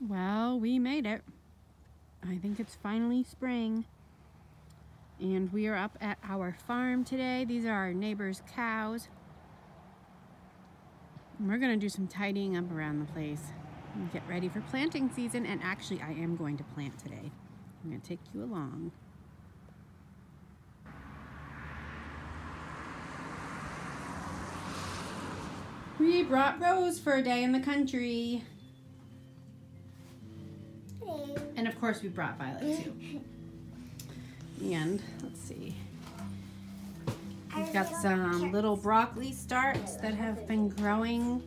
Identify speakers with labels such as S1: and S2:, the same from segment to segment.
S1: Well, we made it. I think it's finally spring. And we are up at our farm today. These are our neighbors' cows. And we're gonna do some tidying up around the place and get ready for planting season. And actually, I am going to plant today. I'm gonna take you along. We brought Rose for a day in the country. And of course we brought Violet too. And let's see. We've got some little broccoli starts that have been growing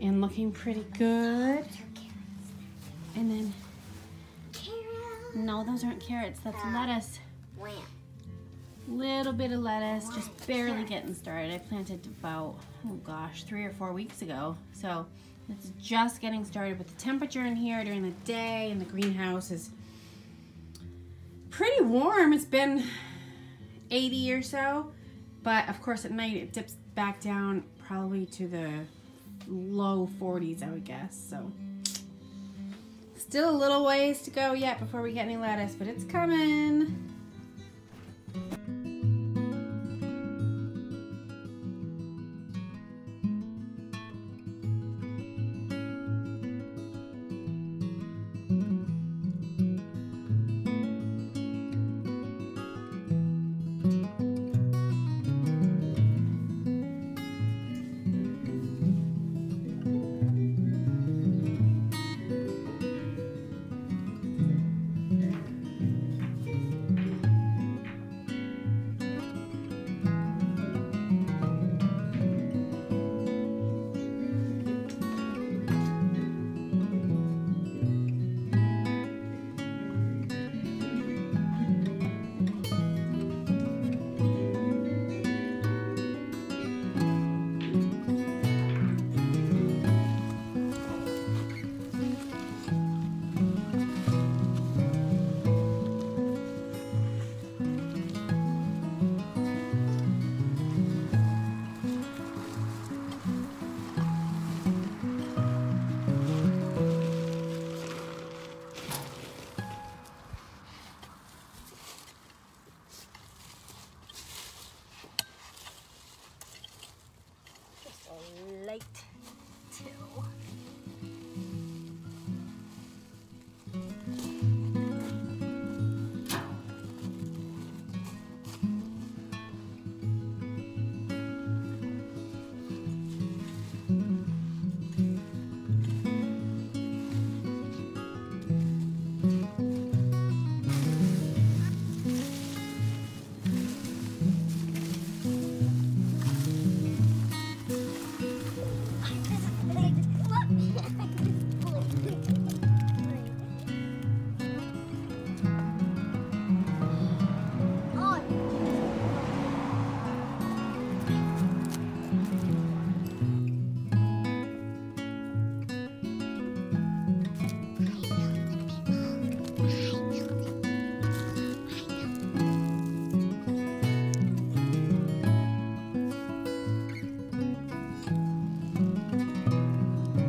S1: and looking pretty good. And then, no, those aren't carrots, that's lettuce. Little bit of lettuce, just barely getting started. I planted about, oh gosh, 3 or 4 weeks ago. So it's just getting started with the temperature in here during the day, and the greenhouse is pretty warm. It's been 80 or so, but of course at night it dips back down probably to the low 40s, I would guess. So still a little ways to go yet before we get any lettuce, but it's coming.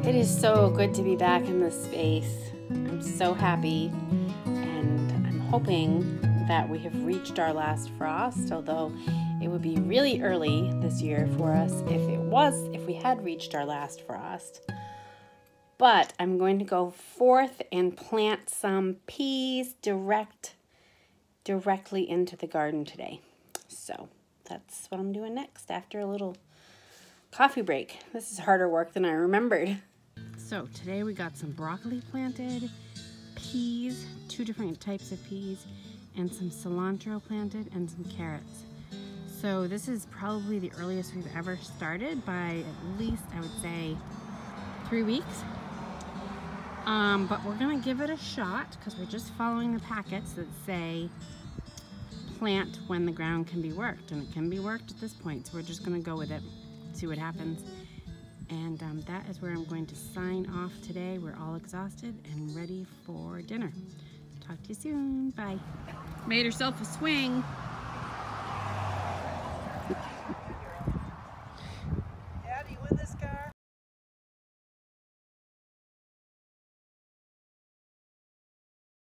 S1: It is so good to be back in this space. I'm so happy, and I'm hoping that we have reached our last frost, although it would be really early this year for us if we had reached our last frost. But I'm going to go forth and plant some peas directly into the garden today. So that's what I'm doing next after a little coffee break. This is harder work than I remembered. So today we got some broccoli planted, peas, 2 different types of peas, and some cilantro planted, and some carrots. So this is probably the earliest we've ever started by at least, I would say, 3 weeks. But we're gonna give it a shot because we're just following the packets that say plant when the ground can be worked, and it can be worked at this point. So we're just gonna go with it, see what happens. And that is where I'm going to sign off today. We're all exhausted and ready for dinner. Talk to you soon. Bye. Made herself a swing.